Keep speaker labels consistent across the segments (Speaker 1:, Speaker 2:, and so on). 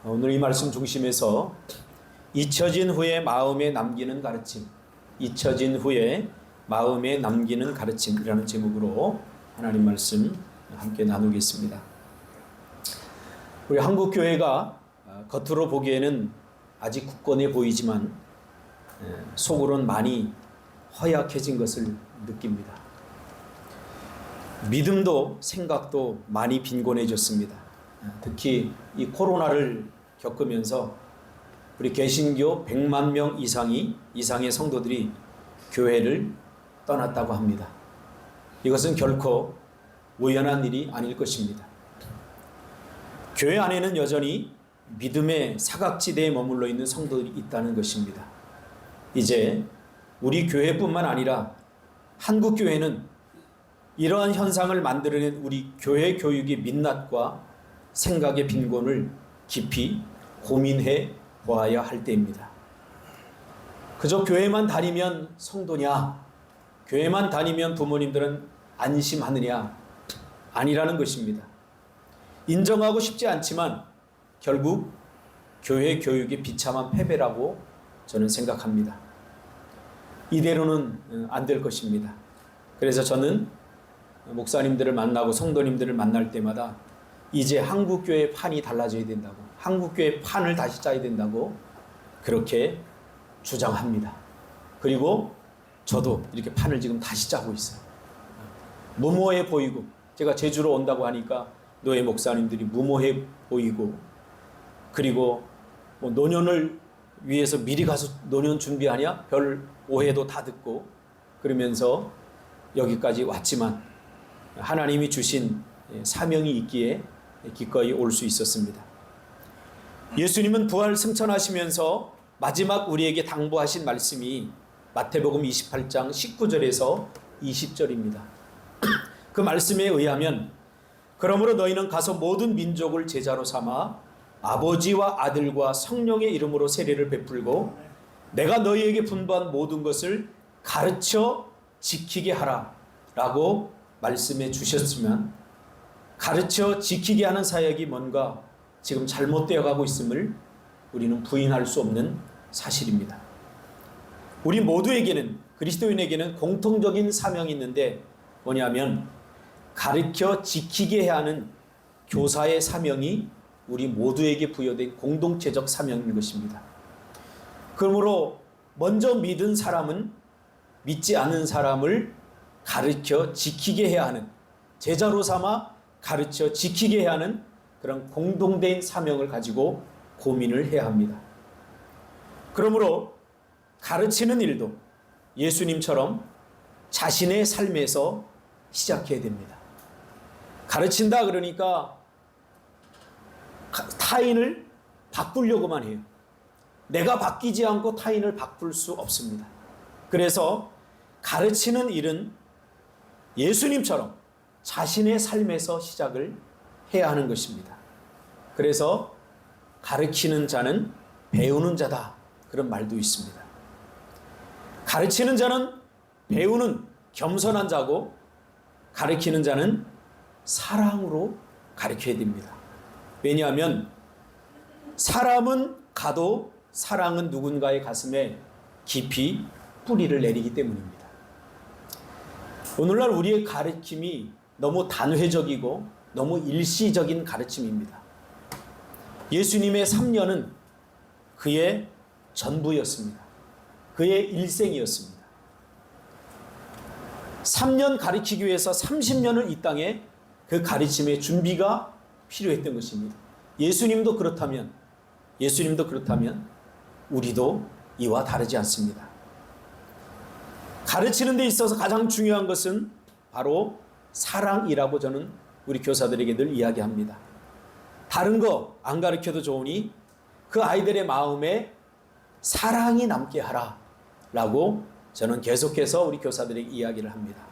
Speaker 1: 오늘 이 말씀 중심에서 잊혀진 후에 마음에 남기는 가르침, 잊혀진 후에 마음에 남기는 가르침이라는 제목으로 하나님 말씀 함께 나누겠습니다. 우리 한국교회가 겉으로 보기에는 아직 굳건해 보이지만 속으로는 많이 허약해진 것을 느낍니다. 믿음도 생각도 많이 빈곤해졌습니다. 특히 이 코로나를 겪으면서 우리 개신교 100만 명 이상의 성도들이 교회를 떠났다고 합니다. 이것은 결코 우연한 일이 아닐 것입니다. 교회 안에는 여전히 믿음의 사각지대에 머물러 있는 성도들이 있다는 것입니다. 이제 우리 교회뿐만 아니라 한국 교회는 이러한 현상을 만들어낸 우리 교회 교육의 민낯과 생각의 빈곤을 깊이 고민해 보아야 할 때입니다. 그저 교회만 다니면 성도냐, 교회만 다니면 부모님들은 안심하느냐, 아니라는 것입니다. 인정하고 싶지 않지만 결국 교회 교육의 비참한 패배라고 저는 생각합니다. 이대로는 안 될 것입니다. 그래서 저는 목사님들을 만나고 성도님들을 만날 때마다 이제 한국교회 판이 달라져야 된다고, 한국교회 판을 다시 짜야 된다고 그렇게 주장합니다. 그리고 저도 이렇게 판을 지금 다시 짜고 있어요. 무모해 보이고, 제가 제주로 온다고 하니까 노예 목사님들이 무모해 보이고, 그리고 뭐 노년을 위해서 미리 가서 노년 준비하냐? 별 오해도 다 듣고 그러면서 여기까지 왔지만 하나님이 주신 사명이 있기에 기꺼이 올 수 있었습니다. 예수님은 부활 승천하시면서 마지막 우리에게 당부하신 말씀이 마태복음 28장 19절에서 20절입니다. 그 말씀에 의하면 그러므로 너희는 가서 모든 민족을 제자로 삼아 아버지와 아들과 성령의 이름으로 세례를 베풀고 내가 너희에게 분부한 모든 것을 가르쳐 지키게 하라 라고 말씀해 주셨지만 가르쳐 지키게 하는 사역이 뭔가 지금 잘못되어 가고 있음을 우리는 부인할 수 없는 사실입니다. 우리 모두에게는, 그리스도인에게는 공통적인 사명이 있는데 뭐냐면 가르쳐 지키게 해야 하는 교사의 사명이 우리 모두에게 부여된 공동체적 사명인 것입니다. 그러므로 먼저 믿은 사람은 믿지 않은 사람을 가르쳐 지키게 해야 하는, 제자로 삼아 가르쳐 지키게 해야 하는 그런 공동된 사명을 가지고 고민을 해야 합니다. 그러므로 가르치는 일도 예수님처럼 자신의 삶에서 시작해야 됩니다. 가르친다 그러니까 타인을 바꾸려고만 해요. 내가 바뀌지 않고 타인을 바꿀 수 없습니다. 그래서 가르치는 일은 예수님처럼 자신의 삶에서 시작을 해야 하는 것입니다. 그래서 가르치는 자는 배우는 자다, 그런 말도 있습니다. 가르치는 자는 배우는 겸손한 자고 가르치는 자는 사랑으로 가르쳐야 됩니다. 왜냐하면 사람은 가도 사랑은 누군가의 가슴에 깊이 뿌리를 내리기 때문입니다. 오늘날 우리의 가르침이 너무 단회적이고 너무 일시적인 가르침입니다. 예수님의 3년은 그의 전부였습니다. 그의 일생이었습니다. 3년 가르치기 위해서 30년을 이 땅에 그 가르침의 준비가 필요했던 것입니다. 예수님도 그렇다면 우리도 이와 다르지 않습니다. 가르치는 데 있어서 가장 중요한 것은 바로 사랑이라고 저는 우리 교사들에게 늘 이야기합니다. 다른 거 안 가르쳐도 좋으니 그 아이들의 마음에 사랑이 남게 하라 라고 저는 계속해서 우리 교사들에게 이야기를 합니다.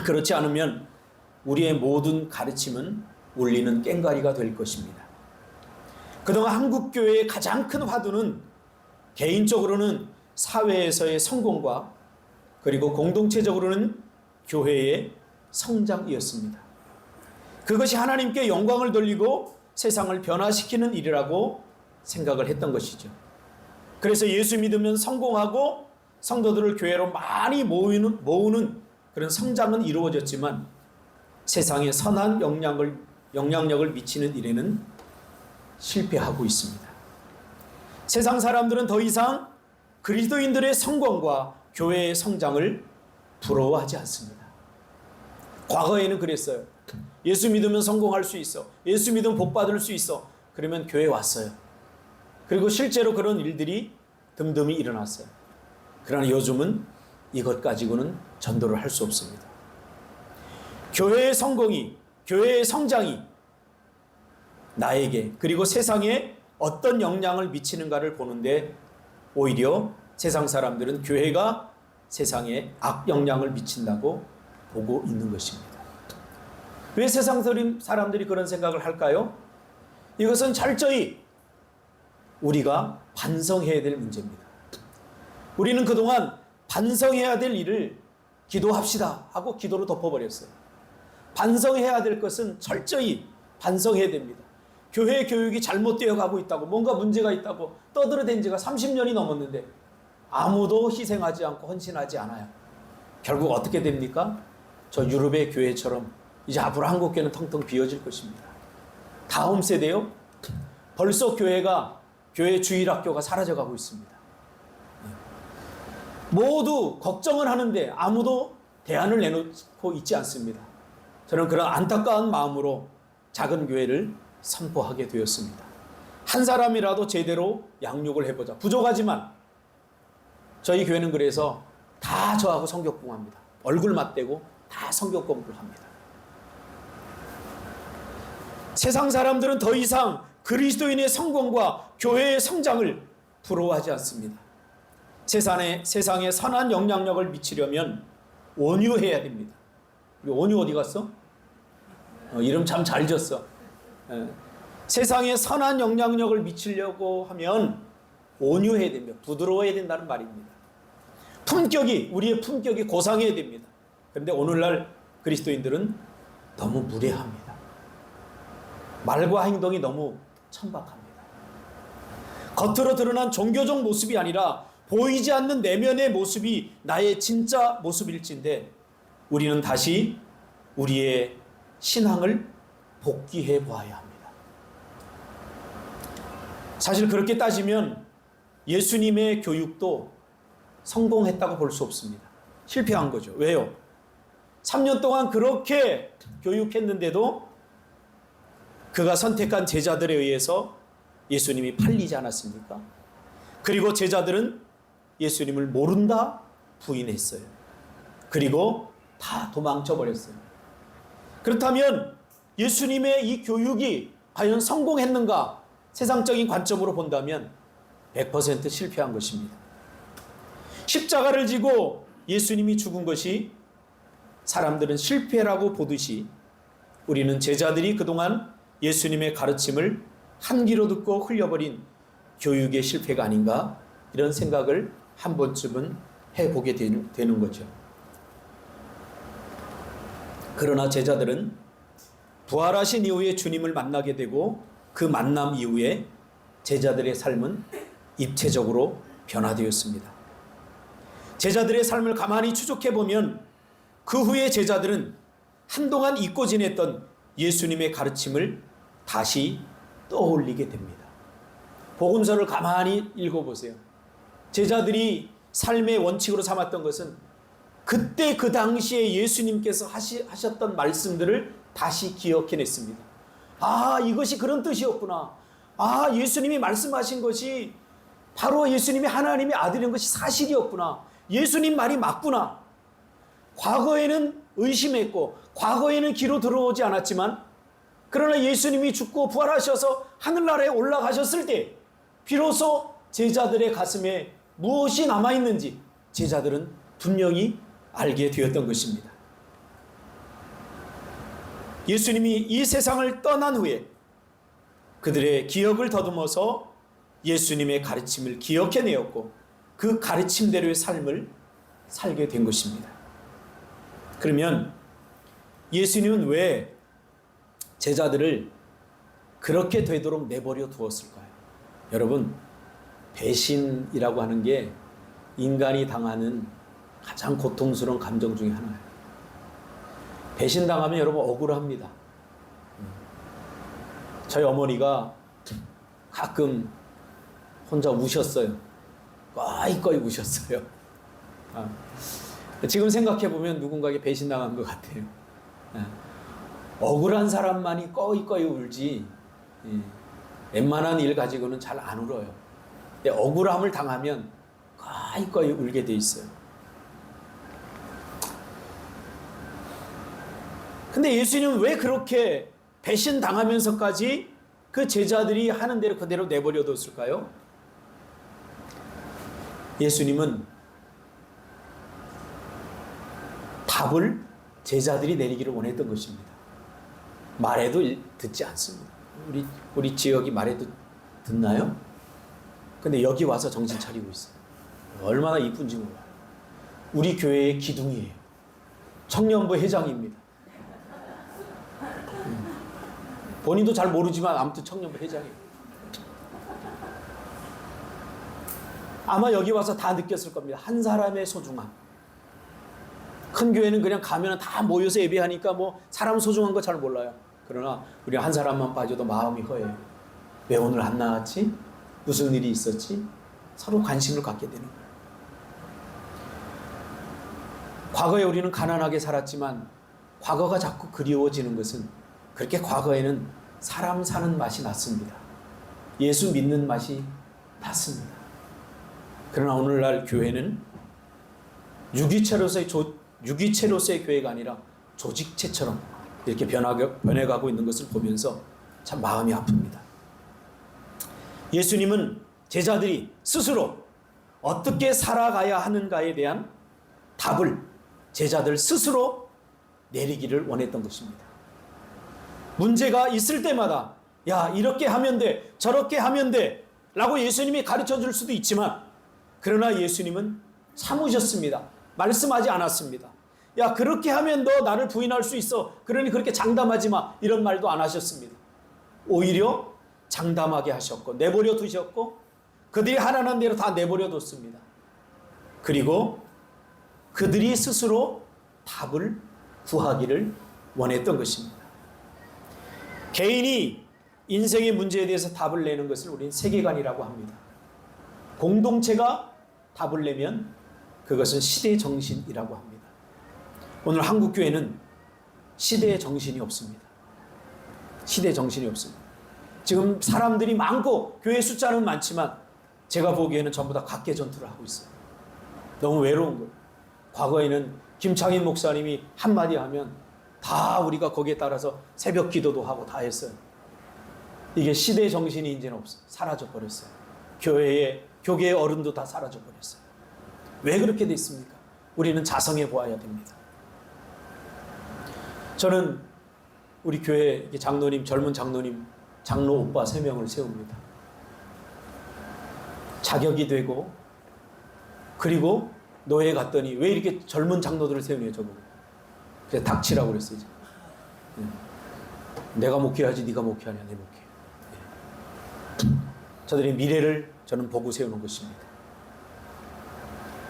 Speaker 1: 그렇지 않으면 우리의 모든 가르침은 울리는 꽹과리가 될 것입니다. 그동안 한국교회의 가장 큰 화두는 개인적으로는 사회에서의 성공과 그리고 공동체적으로는 교회의 성장이었습니다. 그것이 하나님께 영광을 돌리고 세상을 변화시키는 일이라고 생각을 했던 것이죠. 그래서 예수 믿으면 성공하고 성도들을 교회로 많이 모으는 그런 성장은 이루어졌지만 세상에 선한 영향력을 미치는 일에는 실패하고 있습니다. 세상 사람들은 더 이상 그리스도인들의 성공과 교회의 성장을 부러워하지 않습니다. 과거에는 그랬어요. 예수 믿으면 성공할 수 있어. 예수 믿으면 복 받을 수 있어. 그러면 교회 왔어요. 그리고 실제로 그런 일들이 듬듬이 일어났어요. 그러나 요즘은 이것 가지고는 전도를 할 수 없습니다. 교회의 성공이, 교회의 성장이 나에게 그리고 세상에 어떤 영향을 미치는가를 보는데 오히려 세상 사람들은 교회가 세상에 악영향을 미친다고 보고 있는 것입니다. 왜 세상 사람들이 그런 생각을 할까요? 이것은 철저히 우리가 반성해야 될 문제입니다. 우리는 그동안 반성해야 될 일을 기도합시다 하고 기도로 덮어버렸어요. 반성해야 될 것은 철저히 반성해야 됩니다. 교회 교육이 잘못되어 가고 있다고, 뭔가 문제가 있다고 떠들어댄 지가 30년이 넘었는데 아무도 희생하지 않고 헌신하지 않아요. 결국 어떻게 됩니까? 저 유럽의 교회처럼 이제 앞으로 한국교회는 텅텅 비어질 것입니다. 다음 세대요? 벌써 교회 주일학교가 사라져가고 있습니다. 모두 걱정을 하는데 아무도 대안을 내놓고 있지 않습니다. 저는 그런 안타까운 마음으로 작은 교회를 선포하게 되었습니다. 한 사람이라도 제대로 양육을 해보자. 부족하지만 저희 교회는 그래서 다 저하고 성경 공부합니다. 얼굴 맞대고 다 성경 공부를 합니다. 세상 사람들은 더 이상 그리스도인의 성공과 교회의 성장을 부러워하지 않습니다. 세상에 선한 영향력을 미치려면 온유해야 됩니다. 우리 온유 어디 갔어? 이름 참 잘 지었어. 세상에 선한 영향력을 미치려고 하면 온유해야 됩니다. 부드러워야 된다는 말입니다. 우리의 품격이 고상해야 됩니다. 그런데 오늘날 그리스도인들은 너무 무례합니다. 말과 행동이 너무 천박합니다. 겉으로 드러난 종교적 모습이 아니라 보이지 않는 내면의 모습이 나의 진짜 모습일진데 우리는 다시 우리의 신앙을 복귀해 보아야 합니다. 사실 그렇게 따지면 예수님의 교육도 성공했다고 볼 수 없습니다. 실패한 거죠. 왜요? 3년 동안 그렇게 교육했는데도 그가 선택한 제자들에 의해서 예수님이 팔리지 않았습니까? 그리고 제자들은 예수님을 모른다 부인했어요. 그리고 다 도망쳐 버렸어요. 그렇다면 예수님의 이 교육이 과연 성공했는가? 세상적인 관점으로 본다면 100% 실패한 것입니다. 십자가를 지고 예수님이 죽은 것이 사람들은 실패라고 보듯이 우리는 제자들이 그동안 예수님의 가르침을 한 귀로 듣고 흘려버린 교육의 실패가 아닌가 이런 생각을 한 번쯤은 해보게 되는 거죠. 그러나 제자들은 부활하신 이후에 주님을 만나게 되고 그 만남 이후에 제자들의 삶은 입체적으로 변화되었습니다. 제자들의 삶을 가만히 추적해보면 그 후에 제자들은 한동안 잊고 지냈던 예수님의 가르침을 다시 떠올리게 됩니다. 복음서를 가만히 읽어보세요. 제자들이 삶의 원칙으로 삼았던 것은 그때 그 당시에 예수님께서 하셨던 말씀들을 다시 기억해냈습니다. 아, 이것이 그런 뜻이었구나. 아, 예수님이 말씀하신 것이 바로 예수님이 하나님의 아들인 것이 사실이었구나. 예수님 말이 맞구나. 과거에는 의심했고 과거에는 귀로 들어오지 않았지만 그러나 예수님이 죽고 부활하셔서 하늘나라에 올라가셨을 때 비로소 제자들의 가슴에 무엇이 남아있는지 제자들은 분명히 알게 되었던 것입니다. 예수님이 이 세상을 떠난 후에 그들의 기억을 더듬어서 예수님의 가르침을 기억해내었고 그 가르침대로의 삶을 살게 된 것입니다. 그러면 예수님은 왜 제자들을 그렇게 되도록 내버려 두었을까요? 여러분, 배신이라고 하는 게 인간이 당하는 가장 고통스러운 감정 중에 하나예요. 배신당하면 여러분 억울합니다. 저희 어머니가 가끔 혼자 우셨어요. 꺼이꺼이 우셨어요. 지금 생각해보면 누군가에게 배신당한 것 같아요. 억울한 사람만이 꺼이꺼이 울지 웬만한 일 가지고는 잘 안 울어요. 근데 억울함을 당하면 꺼이꺼이 울게 돼 있어요. 근데 예수님은 왜 그렇게 배신당하면서까지 그 제자들이 하는 대로 그대로 내버려 뒀을까요? 예수님은 답을 제자들이 내리기를 원했던 것입니다. 말해도 듣지 않습니다. 우리 지역이 말해도 듣나요? 근데 여기 와서 정신 차리고 있어요. 얼마나 이쁜지 몰라요. 우리 교회의 기둥이에요. 청년부 회장입니다. 본인도 잘 모르지만 아무튼 청년부 회장이에요. 아마 여기 와서 다 느꼈을 겁니다. 한 사람의 소중함. 큰 교회는 그냥 가면 다 모여서 예배하니까 뭐 사람 소중한 거 잘 몰라요. 그러나 우리 한 사람만 빠져도 마음이 허해요. 왜 오늘 안 나왔지? 무슨 일이 있었지? 서로 관심을 갖게 되는 거예요. 과거에 우리는 가난하게 살았지만 과거가 자꾸 그리워지는 것은 그렇게 과거에는 사람 사는 맛이 났습니다. 예수 믿는 맛이 났습니다. 그러나 오늘날 교회는 유기체로서의 교회가 아니라 조직체처럼 이렇게 변해가고 있는 것을 보면서 참 마음이 아픕니다. 예수님은 제자들이 스스로 어떻게 살아가야 하는가에 대한 답을 제자들 스스로 내리기를 원했던 것입니다. 문제가 있을 때마다 야, 이렇게 하면 돼, 저렇게 하면 돼 라고 예수님이 가르쳐 줄 수도 있지만 그러나 예수님은 참으셨습니다. 말씀하지 않았습니다. 야, 그렇게 하면 너 나를 부인할 수 있어. 그러니 그렇게 장담하지 마. 이런 말도 안 하셨습니다. 오히려 장담하게 하셨고 내버려 두셨고 그들이 하라는 대로 다 내버려 뒀습니다. 그리고 그들이 스스로 답을 구하기를 원했던 것입니다. 개인이 인생의 문제에 대해서 답을 내는 것을 우리는 세계관이라고 합니다. 공동체가 답을 내면 그것은 시대의 정신이라고 합니다. 오늘 한국교회는 시대의 정신이 없습니다. 시대의 정신이 없습니다. 지금 사람들이 많고 교회 숫자는 많지만 제가 보기에는 전부 다 각계 전투를 하고 있어요. 너무 외로운 거예요. 과거에는 김창인 목사님이 한마디 하면 다 우리가 거기에 따라서 새벽 기도도 하고 다 했어요. 이게 시대의 정신이 이제는 없어요. 사라져버렸어요. 교계의 어른도 다 사라져버렸어요. 왜 그렇게 됐습니까? 우리는 자성해 보아야 됩니다. 저는 우리 교회 장로님, 젊은 장로님, 장로 오빠 3명을 세웁니다. 자격이 되고 그리고 노예 갔더니 왜 이렇게 젊은 장로들을 세우냐 저보고. 그래서 닥치라고 그랬어요. 내가 목회하지 네가 목회하냐 내 목회. 저들의 미래를 저는 보고 세우는 것입니다.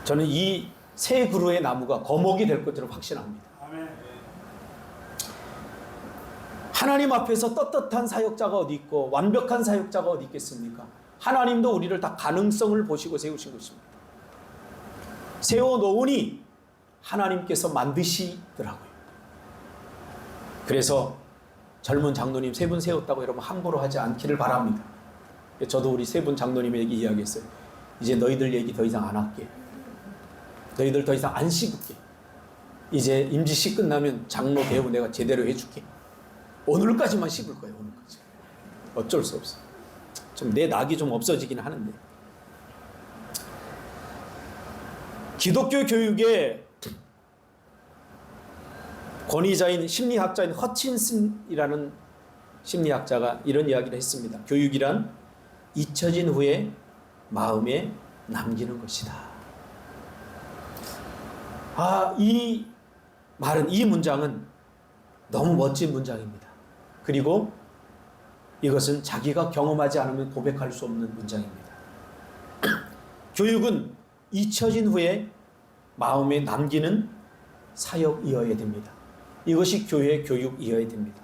Speaker 1: 저는 이 세 그루의 나무가 거목이 될 것처럼 확신합니다. 하나님 앞에서 떳떳한 사역자가 어디 있고 완벽한 사역자가 어디 있겠습니까? 하나님도 우리를 다 가능성을 보시고 세우신 것입니다. 세워놓으니 하나님께서 만드시더라고요. 그래서 젊은 장로님 3분 세웠다고 여러분 함부로 하지 않기를 바랍니다. 저도 우리 3분 장로님에게 이야기했어요. 이제 너희들 얘기 더 이상 안 할게. 너희들 더 이상 안 씹을게. 이제 임지시 끝나면 장로 배우 내가 제대로 해줄게. 오늘까지만 씹을 거예요. 오늘까지. 어쩔 수 없어. 좀 내 낙이 좀 없어지긴 하는데. 기독교 교육의 권위자인 심리학자인 허친슨이라는 심리학자가 이런 이야기를 했습니다. 교육이란 잊혀진 후에 마음에 남기는 것이다. 이 말은, 이 문장은 너무 멋진 문장입니다. 그리고 이것은 자기가 경험하지 않으면 고백할 수 없는 문장입니다. 교육은 잊혀진 후에 마음에 남기는 사역이어야 됩니다. 이것이 교회의 교육이어야 됩니다.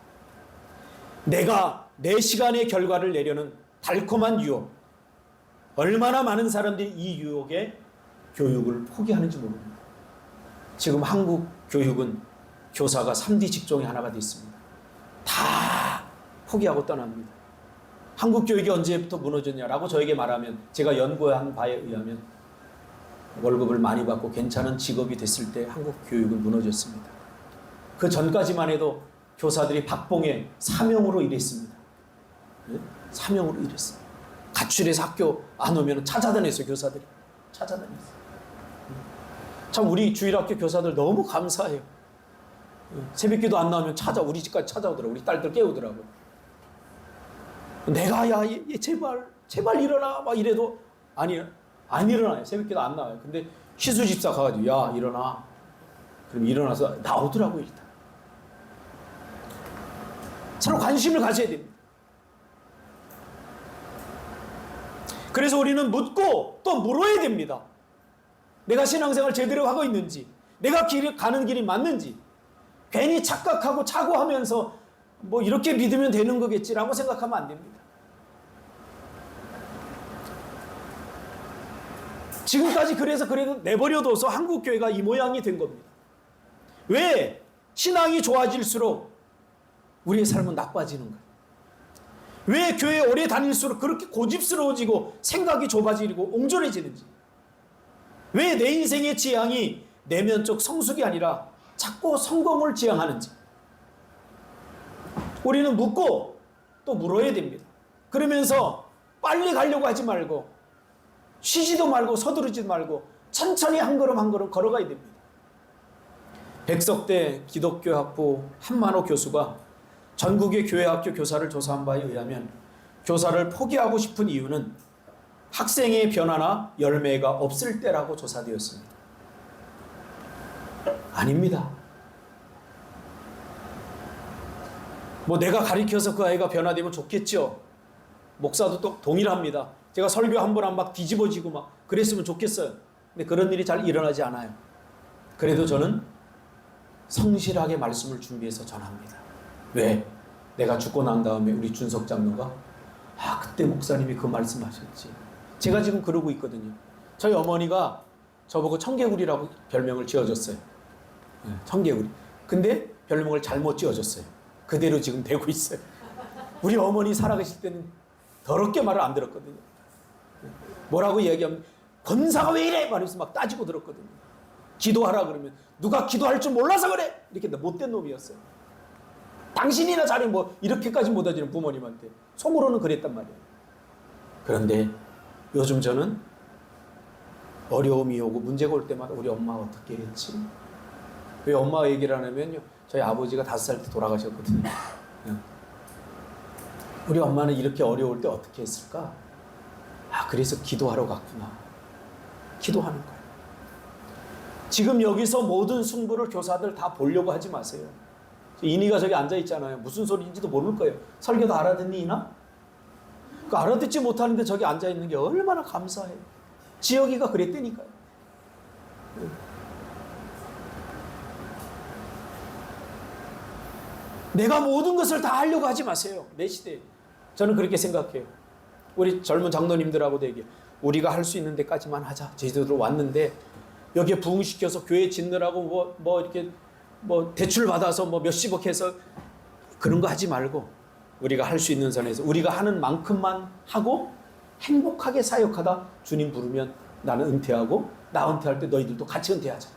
Speaker 1: 내가 내 시간의 결과를 내려는 달콤한 유혹, 얼마나 많은 사람들이 이 유혹에 교육을 포기하는지 모릅니다. 지금 한국 교육은 교사가 3D 직종의 하나가 됐습니다. 다 포기하고 떠납니다. 한국 교육이 언제부터 무너졌냐라고 저에게 말하면 제가 연구한 바에 의하면 월급을 많이 받고 괜찮은 직업이 됐을 때 한국 교육은 무너졌습니다. 그 전까지만 해도 교사들이 박봉에 사명으로 일했습니다. 네? 사명으로 일했어요. 가출해서 학교 안 오면 찾아다녔어요. 교사들이 찾아다녔어요. 참 우리 주일학교 교사들 너무 감사해요. 새벽기도 안 나오면 우리 집까지 찾아오더라고요. 우리 딸들 깨우더라고요. 내가 제발 일어나 막 이래도 안 일어나요. 새벽기도 안 나와요. 근데 희수 집사 가가지고 야 일어나. 그럼 일어나서 나오더라고요. 일단 서로 관심을 가져야 됩니다. 그래서 우리는 묻고 또 물어야 됩니다. 내가 신앙생활 제대로 하고 있는지, 내가 가는 길이 맞는지, 괜히 착각하고 착오하면서 뭐 이렇게 믿으면 되는 거겠지라고 생각하면 안 됩니다. 지금까지 그래도 내버려둬서 한국교회가 이 모양이 된 겁니다. 왜? 신앙이 좋아질수록 우리의 삶은 나빠지는 거예요. 왜 교회에 오래 다닐수록 그렇게 고집스러워지고 생각이 좁아지고 옹졸해지는지. 왜 내 인생의 지향이 내면적 성숙이 아니라 자꾸 성공을 지향하는지. 우리는 묻고 또 물어야 됩니다. 그러면서 빨리 가려고 하지 말고 쉬지도 말고 서두르지도 말고 천천히 한 걸음 한 걸음 걸어가야 됩니다. 백석대 기독교학부 한만호 교수가 전국의 교회학교 교사를 조사한 바에 의하면 교사를 포기하고 싶은 이유는 학생의 변화나 열매가 없을 때라고 조사되었습니다. 아닙니다. 뭐 내가 가르쳐서 그 아이가 변화되면 좋겠죠. 목사도 또 동일합니다. 제가 설교 한 번 안 막 뒤집어지고 막 그랬으면 좋겠어요. 근데 그런 일이 잘 일어나지 않아요. 그래도 저는 성실하게 말씀을 준비해서 전합니다. 왜? 내가 죽고 난 다음에 우리 준석 장로가 그때 목사님이 그 말씀하셨지. 제가 지금 그러고 있거든요. 저희 어머니가 저보고 청개구리라고 별명을 지어줬어요. 청개구리. 근데 별명을 잘못 지어줬어요. 그대로 지금 되고 있어요. 우리 어머니 살아계실 때는 더럽게 말을 안 들었거든요. 뭐라고 얘기하면 권사가 왜 이래? 말하면서 막 따지고 들었거든요. 기도하라 그러면 누가 기도할 줄 몰라서 그래? 이렇게 못된 놈이었어요. 당신이나 잘해 뭐 이렇게까지 못하지는 부모님한테 속으로는 그랬단 말이에요. 그런데 요즘 저는 어려움이 오고 문제가 올 때마다 우리 엄마가 어떻게 했지? 왜 엄마 얘기를 하냐면요, 저희 아버지가 5살 때 돌아가셨거든요. 우리 엄마는 이렇게 어려울 때 어떻게 했을까? 그래서 기도하러 갔구나. 기도하는 거예요. 지금 여기서 모든 승부를 교사들 다 보려고 하지 마세요. 이니가 저기 앉아있잖아요. 무슨 소리인지도 모를 거예요. 설교 다 알아듣니, 이나? 알아듣지 못하는데 저기 앉아있는 게 얼마나 감사해요. 지혁이가 그랬다니까요. 내가 모든 것을 다 하려고 하지 마세요. 내 시대에. 저는 그렇게 생각해요. 우리 젊은 장로님들하고도 얘기해요. 우리가 할 수 있는 데까지만 하자. 제주도로 왔는데 여기에 부흥시켜서 교회 짓느라고 이렇게 대출 받아서 몇십억 해서 그런 거 하지 말고 우리가 할 수 있는 선에서 우리가 하는 만큼만 하고 행복하게 사역하다 주님 부르면 나는 은퇴하고 나 은퇴할 때 너희들도 같이 은퇴하자.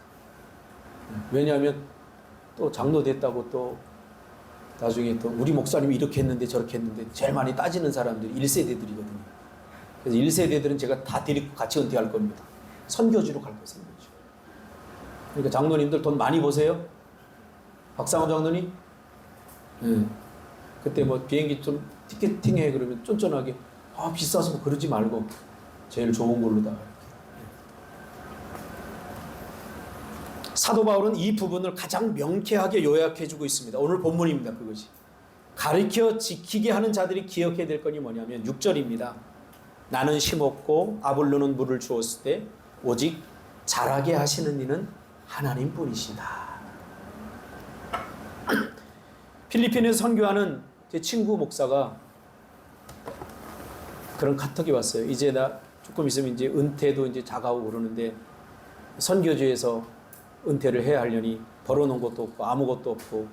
Speaker 1: 왜냐하면 또 장로 됐다고 또 나중에 또 우리 목사님이 이렇게 했는데 저렇게 했는데 제일 많이 따지는 사람들이 1세대들이거든요. 그래서 1세대들은 제가 다 데리고 같이 은퇴할 겁니다. 선교지로 갈 거예요. 선교지. 그러니까 장로님들 돈 많이 버세요? 박상원 장로님? 그때 비행기 좀 티켓팅해 그러면 쫀쫀하게 비싸서 그러지 말고 제일 좋은 걸로다가. 사도 바울은 이 부분을 가장 명쾌하게 요약해주고 있습니다. 오늘 본문입니다. 그것이. 가르쳐 지키게 하는 자들이 기억해야 될 건이 뭐냐면 6절입니다. 나는 심었고 아볼로는 물을 주었을 때 오직 자라게 하시는 이는 하나님뿐이시다. 필리핀에서 선교하는 제 친구 목사가 그런 카톡이 왔어요. 이제 나 조금 있으면 이제 은퇴도 이제 다가오고 그러는데 선교지에서 은퇴를 해야 하려니 벌어놓은 것도 없고 아무것도 없고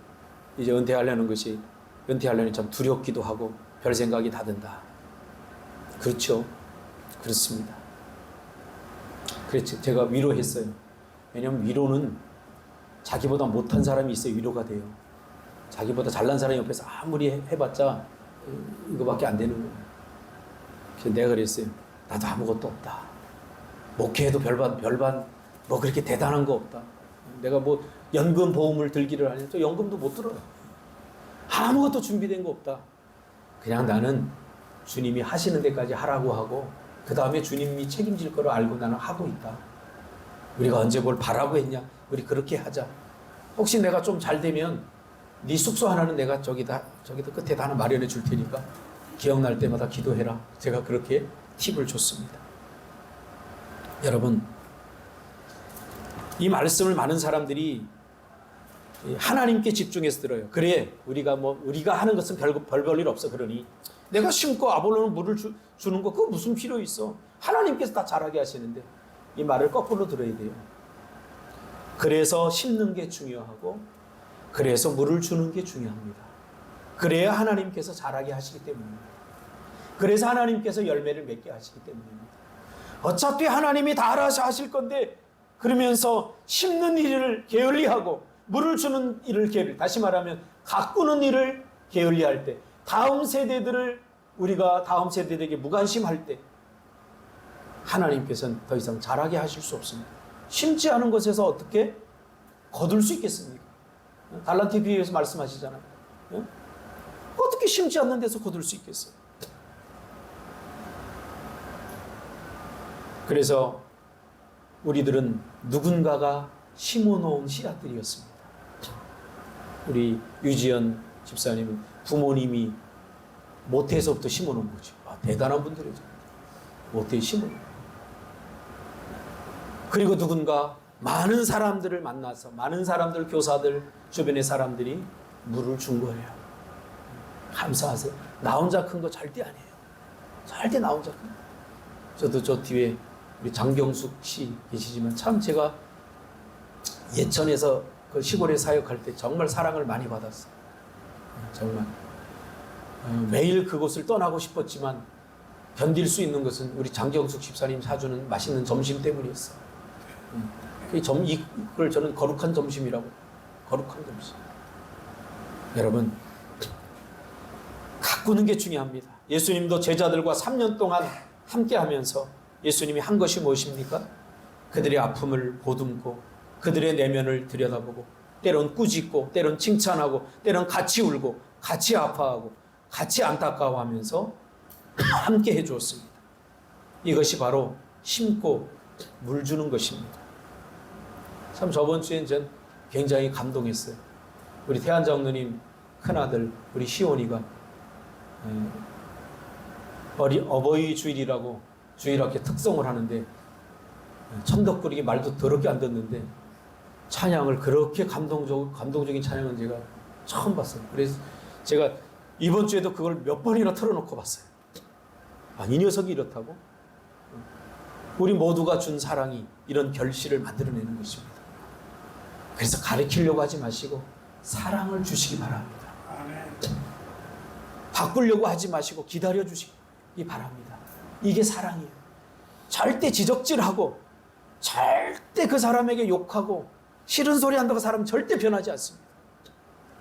Speaker 1: 이제 은퇴하려니 참 두렵기도 하고 별 생각이 다 든다. 그렇죠. 그렇습니다. 그래서 제가 위로했어요. 왜냐하면 위로는 자기보다 못한 사람이 있어야 위로가 돼요. 자기보다 잘난 사람이 옆에서 아무리 해봤자 이거밖에 안 되는 거예요. 그래서 내가 그랬어요. 나도 아무것도 없다. 목회해도 별반 뭐 그렇게 대단한 거 없다. 내가 뭐 연금 보험을 들기를 하냐. 또 연금도 못 들어요. 아무것도 준비된 거 없다. 그냥 나는 주님이 하시는 데까지 하라고 하고 그 다음에 주님이 책임질 거를 알고 나는 하고 있다. 우리가 언제 뭘 바라고 했냐. 우리 그렇게 하자. 혹시 내가 좀 잘 되면 네 숙소 하나는 내가 저기다 끝에다 하나 마련해 줄 테니까 기억날 때마다 기도해라. 제가 그렇게 팁을 줬습니다. 여러분, 이 말씀을 많은 사람들이 하나님께 집중해서 들어요. 그래, 우리가 하는 것은 별 볼 일 없어. 그러니 내가 심고 아볼로는 물을 주는 거 그거 무슨 필요 있어? 하나님께서 다 자라게 하시는데 이 말을 거꾸로 들어야 돼요. 그래서 심는 게 중요하고 그래서 물을 주는 게 중요합니다. 그래야 하나님께서 자라게 하시기 때문입니다. 그래서 하나님께서 열매를 맺게 하시기 때문입니다. 어차피 하나님이 다 알아서 하실 건데 그러면서 심는 일을 게을리하고 물을 주는 일을 게을리, 다시 말하면 가꾸는 일을 게을리할 때, 우리가 다음 세대들에게 무관심할 때 하나님께서는 더 이상 자라게 하실 수 없습니다. 심지 않은 것에서 어떻게 거둘 수 있겠습니까? 달란트에 비유해서 말씀하시잖아요. 어떻게 심지 않는 데서 거둘 수 있겠어요? 그래서 우리들은 누군가가 심어놓은 씨앗들이었습니다. 우리 유지연 집사님은 부모님이 모태에서부터 심어놓은 거죠. 대단한 분들이죠. 모태에 심어놓은. 그리고 누군가 많은 사람들을 만나서 많은 사람들, 교사들, 주변의 사람들이 물을 준 거예요. 감사하세요. 나 혼자 큰 거 절대 아니에요. 절대 나 혼자 큰 거. 저도 저 뒤에 우리 장경숙 씨 계시지만 참 제가 예천에서 그 시골에 사역할 때 정말 사랑을 많이 받았어요. 정말. 매일 그곳을 떠나고 싶었지만 견딜 수 있는 것은 우리 장경숙 집사님 사주는 맛있는 점심 때문이었어요. 이걸 저는 거룩한 점심이라고. 거룩한 점심. 여러분, 가꾸는 게 중요합니다. 예수님도 제자들과 3년 동안 함께 하면서 예수님이 한 것이 무엇입니까? 그들의 아픔을 보듬고 그들의 내면을 들여다보고 때론 꾸짖고 때론 칭찬하고 때론 같이 울고 같이 아파하고 같이 안타까워하면서 함께 해주었습니다. 이것이 바로 심고 물 주는 것입니다. 참 저번 주엔 전 굉장히 감동했어요. 우리 태한 장로님 큰아들 우리 시온이가 어버이 주일이라고 주일학교 특성을 하는데 천덕꾸리기 말도 더럽게 안 듣는데 찬양을 그렇게 감동적인 찬양은 제가 처음 봤어요. 그래서 제가 이번 주에도 그걸 몇 번이나 틀어놓고 봤어요. 이 녀석이 이렇다고? 우리 모두가 준 사랑이 이런 결실을 만들어내는 것입니다. 그래서 가르치려고 하지 마시고 사랑을 주시기 바랍니다. 바꾸려고 하지 마시고 기다려 주시기 바랍니다. 이게 사랑이에요. 절대 지적질하고 절대 그 사람에게 욕하고 싫은 소리 한다고 사람은 절대 변하지 않습니다.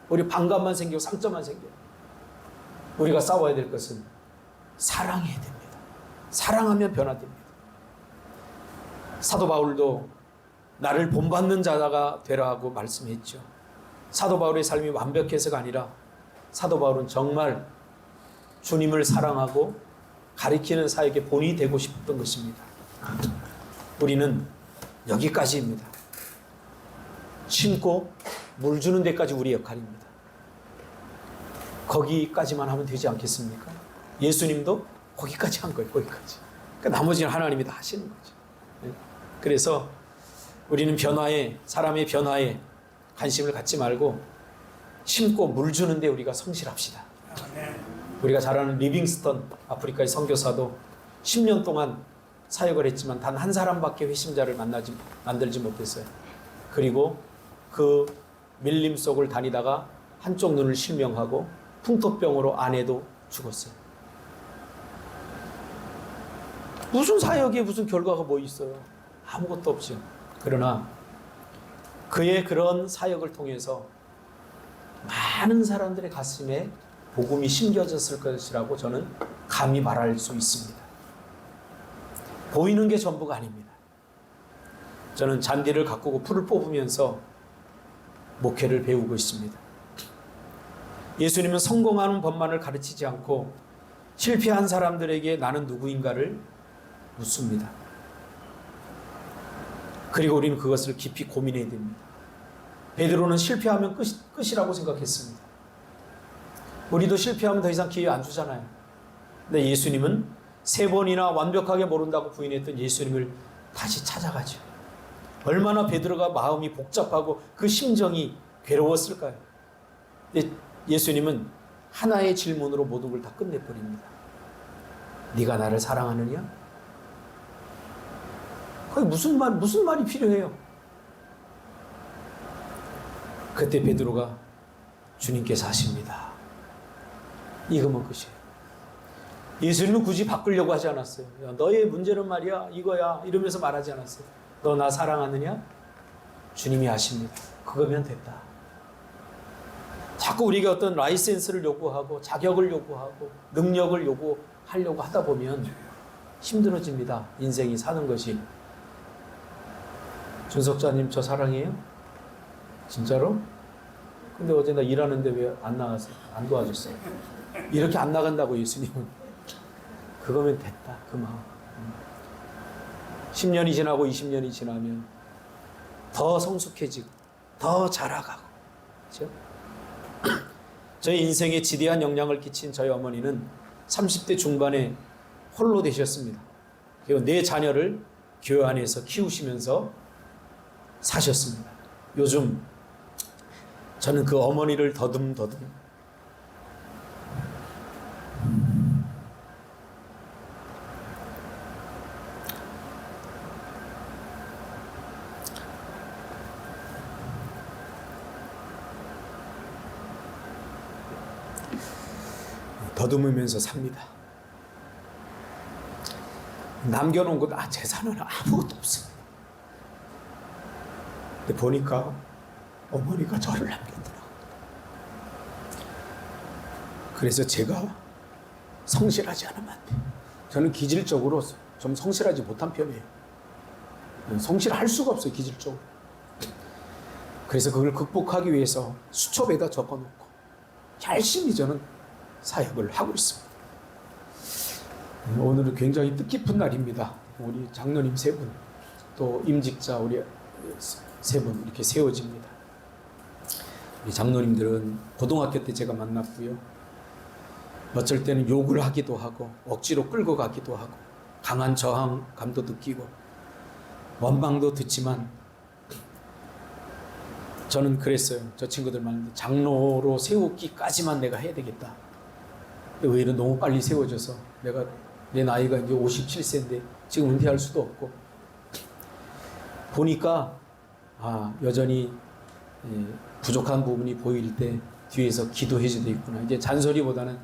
Speaker 1: 우리 반감만 생기고 상처만 생겨요. 우리가 싸워야 될 것은 사랑해야 됩니다. 사랑하면 변화됩니다. 사도 바울도 나를 본받는 자가 되라고 말씀했죠. 사도 바울의 삶이 완벽해서가 아니라 사도 바울은 정말 주님을 사랑하고 가리키는 사역의 본이 되고 싶었던 것입니다. 우리는 여기까지입니다. 심고 물 주는 데까지 우리 역할입니다. 거기까지만 하면 되지 않겠습니까? 예수님도 거기까지 한 거예요. 거기까지. 그러니까 나머지는 하나님이 다 하시는 거죠. 그래서 우리는 변화에, 사람의 변화에 관심을 갖지 말고 심고 물 주는데 우리가 성실합시다. 우리가 잘 아는 리빙스턴 아프리카의 선교사도 10년 동안 사역을 했지만 단 한 사람밖에 회심자를 만들지 못했어요. 그리고 그 밀림 속을 다니다가 한쪽 눈을 실명하고 풍토병으로 아내도 죽었어요. 무슨 사역에 무슨 결과가 뭐 있어요? 아무것도 없죠. 그러나 그의 그런 사역을 통해서 많은 사람들의 가슴에 복음이 심겨졌을 것이라고 저는 감히 말할 수 있습니다. 보이는 게 전부가 아닙니다. 저는 잔디를 가꾸고 풀을 뽑으면서 목회를 배우고 있습니다. 예수님은 성공하는 법만을 가르치지 않고 실패한 사람들에게 나는 누구인가를 묻습니다. 그리고 우리는 그것을 깊이 고민해야 됩니다. 베드로는 실패하면 끝이라고 생각했습니다. 우리도 실패하면 더 이상 기회 안 주잖아요. 근데 예수님은 3번이나 완벽하게 모른다고 부인했던 예수님을 다시 찾아가죠. 얼마나 베드로가 마음이 복잡하고 그 심정이 괴로웠을까요? 근데 예수님은 하나의 질문으로 모든 걸 다 끝내버립니다. 네가 나를 사랑하느냐? 거기 무슨 말이 필요해요? 그때 베드로가 주님께서 하십니다. 이거면 끝이에요. 예수님은 굳이 바꾸려고 하지 않았어요. 야, 너의 문제는 말이야 이거야 이러면서 말하지 않았어요. 너 나 사랑하느냐? 주님이 하십니다. 그거면 됐다. 자꾸 우리가 어떤 라이센스를 요구하고 자격을 요구하고 능력을 요구하려고 하다 보면 힘들어집니다. 인생이 사는 것이. 준석자님 저 사랑해요? 진짜로? 근데 어제 나 일하는데 왜 안 나갔어요? 안 도와줬어요? 이렇게 안 나간다고 예수님은. 그거면 됐다. 그 마음. 10년이 지나고 20년이 지나면 더 성숙해지고 더 자라가고 그렇죠? 저희 인생에 지대한 영향을 끼친 저희 어머니는 30대 중반에 홀로 되셨습니다. 그리고 4 자녀를 교회 안에서 키우시면서 사셨습니다. 요즘 저는 그 어머니를 더듬더듬 더듬으면서 삽니다. 남겨놓은 것, 재산은 아무것도 없습니다. 근데 보니까 어머니가 저를 남겼더라고요. 그래서 제가 성실하지 않으면 안 돼요. 저는 기질적으로 좀 성실하지 못한 편이에요. 성실할 수가 없어요, 기질적으로. 그래서 그걸 극복하기 위해서 수첩에다 적어놓고 열심히 저는 사역을 하고 있습니다. 오늘은 굉장히 뜻깊은 날입니다. 우리 장로님 3분, 또 임직자 우리 3분 이렇게 세워집니다. 우리 장로님들은 고등학교 때 제가 만났고요. 어쩔 때는 욕을 하기도 하고 억지로 끌고 가기도 하고 강한 저항감도 느끼고 원망도 듣지만 저는 그랬어요. 저 친구들 말인데 장로로 세우기까지만 내가 해야 되겠다. 의외로 너무 빨리 세워져서 내 나이가 이제 57세인데 지금 은퇴할 수도 없고 보니까 여전히 부족한 부분이 보일 때 뒤에서 기도해 줘야 되겠구나. 이제 잔소리보다는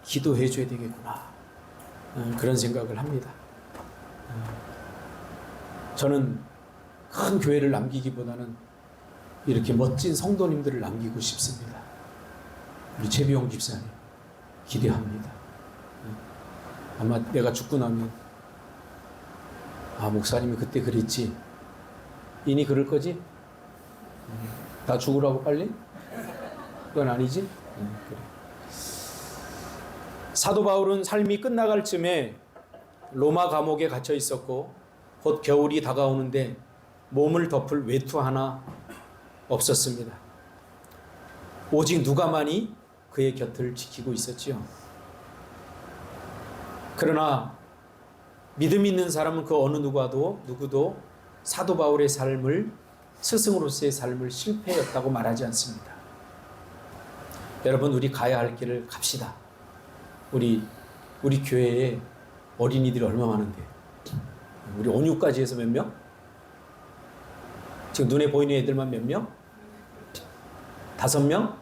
Speaker 1: 기도해 줘야 되겠구나. 그런 생각을 합니다. 저는 큰 교회를 남기기보다는 이렇게 멋진 성도님들을 남기고 싶습니다. 우리 최비용 집사님 기대합니다. 아마 내가 죽고 나면 목사님이 그때 그랬지. 이니 그럴 거지? 나 죽으라고 빨리? 그건 아니지? 그래. 사도 바울은 삶이 끝나갈 쯤에 로마 감옥에 갇혀 있었고 곧 겨울이 다가오는데 몸을 덮을 외투 하나 없었습니다. 오직 누가만이 그의 곁을 지키고 있었지요. 그러나 믿음 있는 사람은 그 어느 누구도 사도 바울의 삶을, 스승으로서의 삶을 실패였다고 말하지 않습니다. 여러분, 우리 가야 할 길을 갑시다. 우리 교회에 어린이들이 얼마 많은데, 우리 5, 6까지 해서 몇 명? 지금 눈에 보이는 애들만 몇 명? 5명?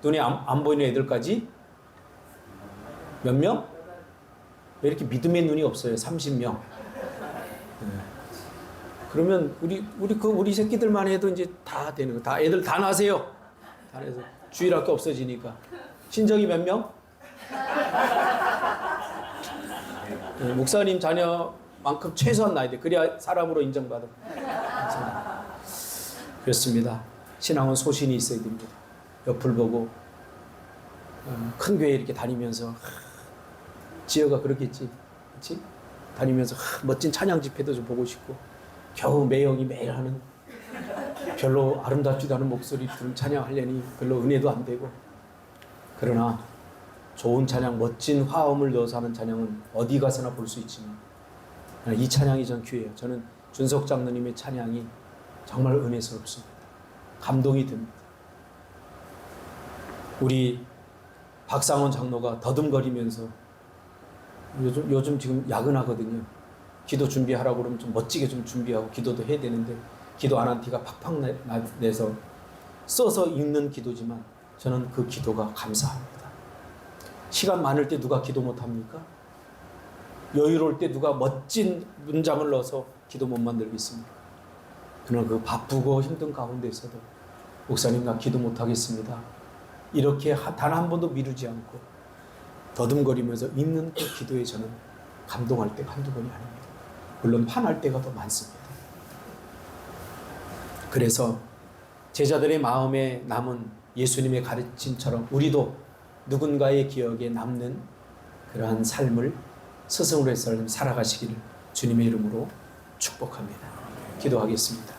Speaker 1: 눈에 안 보이는 애들까지 몇 명? 왜 이렇게 믿음의 눈이 없어요? 30명. 그러면 우리 새끼들만 해도 이제 다 되는 거. 다 애들 다 나세요. 다 해서 주일학교 없어지니까. 친정이 몇 명? 목사님 자녀만큼 최소한 나야 돼. 그래야 사람으로 인정받아. 그렇습니다. 신앙은 소신이 있어야 됩니다. 옆을 보고 큰 교회 이렇게 다니면서 지혜가 그렇겠지, 그렇지? 다니면서 멋진 찬양 집회도 좀 보고 싶고, 겨우 매형이 매일 하는 별로 아름답지도 않은 목소리 들으면 찬양하려니 별로 은혜도 안 되고. 그러나 좋은 찬양, 멋진 화음을 넣어서 하는 찬양은 어디 가서나 볼 수 있지만, 이 찬양이 전 귀해요. 저는 준석 장로님의 찬양이 정말 은혜스럽습니다. 감동이 듭니다. 우리 박상원 장로가 더듬거리면서 요즘 지금 야근하거든요. 기도 준비하라고 그러면 좀 멋지게 좀 준비하고 기도도 해야 되는데, 기도 안 한 티가 팍팍 내서 써서 읽는 기도지만 저는 그 기도가 감사합니다. 시간 많을 때 누가 기도 못합니까? 여유로울 때 누가 멋진 문장을 넣어서 기도 못 만들겠습니까? 그러나 그 바쁘고 힘든 가운데서도 목사님 나 기도 못하겠습니다. 이렇게 단 한 번도 미루지 않고 더듬거리면서 읽는 그 기도에 저는 감동할 때가 한두 번이 아닙니다. 물론 화날 때가 더 많습니다. 그래서 제자들의 마음에 남은 예수님의 가르침처럼 우리도 누군가의 기억에 남는 그러한 삶을 스승으로의 삶을 살아가시기를 주님의 이름으로 축복합니다. 기도하겠습니다.